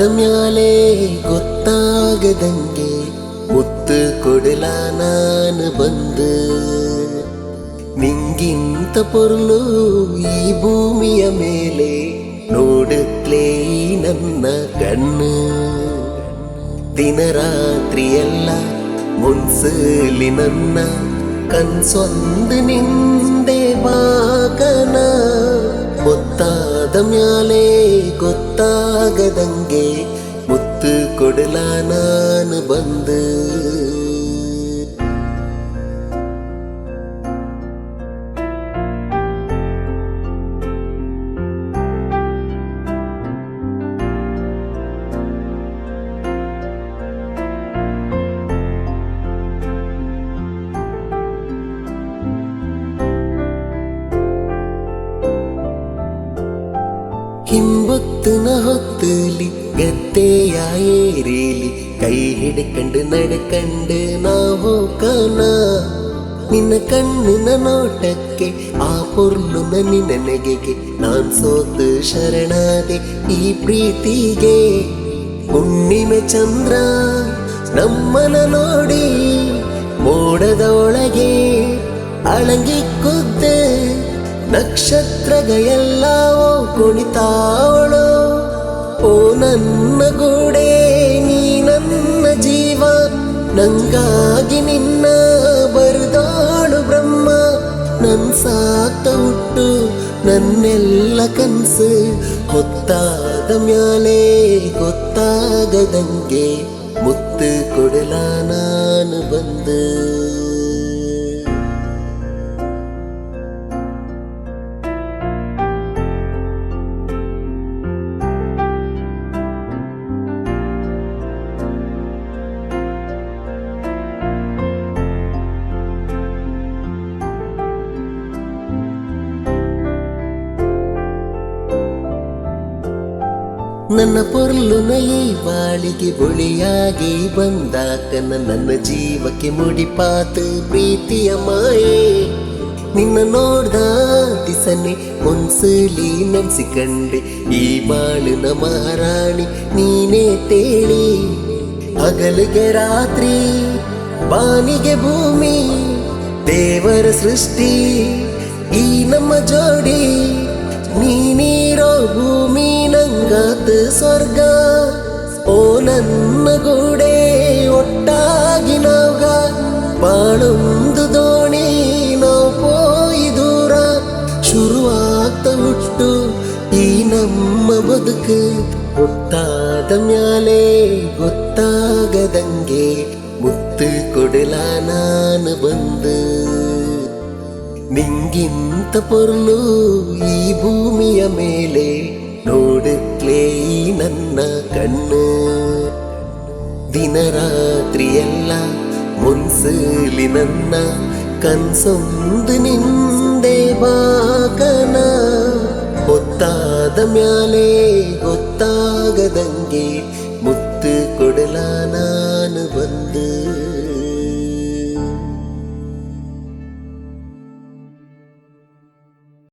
ಮ್ಯಾಲೆ ಗೊತ್ತಾಗದಂಗೆ ಮುತ್ತು ಕೊಡಲ ನಾನು ಬಂದು ನಿಂಗಿಂತ ಪೊರ್ಲು ಈ ಭೂಮಿಯ ಮೇಲೆ ನೋಡುತ್ತಲೇ ನನ್ನ ಕಣ್ಣು ದಿನ ರಾತ್ರಿ ಎಲ್ಲ ಮುನ್ಸಲಿ ನನ್ನ ಕನ್ಸೊಂದು ನಿಂದೆ ಬಾಕನ ಗೊತ್ತಾದ ಮ್ಯಾಲೆ ಗೊತ್ತಾಗದಂಗೆ ಮುತ್ತು ಕೊಡಲ ನಾನು ಬಂದು ಹಿಂಬೊತ್ತನ ಹೊತ್ತಲಿ ಗದ್ದೆಯ ಏರೇಲಿ ಕೈ ಹಿಡ್ಕಂಡು ನಡ್ಕಂಡು ನಾ ಹೋಗನ ನಿನ್ನ ಕಣ್ಣಿನ ನೋಟಕ್ಕೆ ಆ ಪೊರ್ಲುನ ನಿನ್ನ ನೆಗೆಗೆ ನಾನ್ ಸೋತು ಶರಣಾದೆ ಈ ಪ್ರೀತಿಗೆ ಹುಣ್ಣಿಮೆ ಚಂದ್ರ ನಮ್ಮನ ನೋಡಿ ಮೋಡದ ಒಳಗೆ ಅಳಂಗಿ ಕುದ್ದೆ ನಕ್ಷತ್ರಗಳೆಲ್ಲವೋ ಕುಣಿತಾವಳು ಓ ನನ್ನ ಗೋಡೆ ನೀ ನನ್ನ ಜೀವ ನಂಗಾಗಿ ನಿನ್ನ ಬರುದಾಳು ಬ್ರಹ್ಮ ನನ್ ಸಾಕ್ತ ಹುಟ್ಟು ನನ್ನೆಲ್ಲ ಕನ್ಸು ಹೊತ್ತಾದ ಮ್ಯಾಲೆ ಗೊತ್ತಾಗದಂಗೆ ಮುತ್ತು ಕೊಡಲ ನಾನು ಬಂದು ನನ್ನ ಪೊರ್ಲುನ ಈ ಬಾಳಿಗೆ ಬೊಳಿಯಾಗಿ ಬಂದಾಕನ ನನ್ನ ಜೀವಕ್ಕೆ ಮುಡಿಪಾತು ಪ್ರೀತಿಯ ಮಾಯೆ ನಿನ್ನ ನೋಡ್ದ ದಿಸನೆ ಮುನ್ಸಲಿ ನೆನ್ಸಿಕಂಡೆ ಈ ಬಾಳಿನ ಮಹಾರಾಣಿ ನೀನೇ ತೇಳಿ ಹಗಲಿಗೆ ರಾತ್ರಿ ಬಾನಿಗೆ ಭೂಮಿ ದೇವರ ಸೃಷ್ಟಿ ಈ ನಮ್ಮ ಜೋಡಿ ನೀನಿರೋ ಭೂಮಿ ನಂಗಾತ ಸ್ವರ್ಗ ಓ ನನ್ನ ಗೋಡೆ ಒಟ್ಟಾಗಿ ನಾವ್ಗ ಬಾಳೊಂದು ದೋಣಿ ನಾವು ಪೋಯಿ ದೂರ ಶುರುವಾಗ್ತ ಹುಟ್ಟು ಈ ನಮ್ಮ ಬದುಕು ಗೊತ್ತಾದ ಮ್ಯಾಲೆ ಗೊತ್ತಾಗದಂಗೆ ಮುತ್ತು ಕೊಡಲ ನಾನು ಬಂದು ನಿಂಗಿಂತ ಪೊರ್ಲು ಈ ಭೂಮಿಯ ಮೇಲೆ ನೋಡುತ್ತಲೇ ನನ್ನ ಕಣ್ಣು ದಿನ ರಾತ್ರಿ ಎಲ್ಲ ಮುನ್ಸಲಿ ನನ್ನ ಕನ್ಸೊಂದು ನಿಂದೆ ಬಾಕನ ಗೊತ್ತಾದ ಮ್ಯಾಲೆ ಗೊತ್ತಾಗದಂಗೆ ಮುತ್ತು ಕೊಡಲ ನಾನು ಬಂದು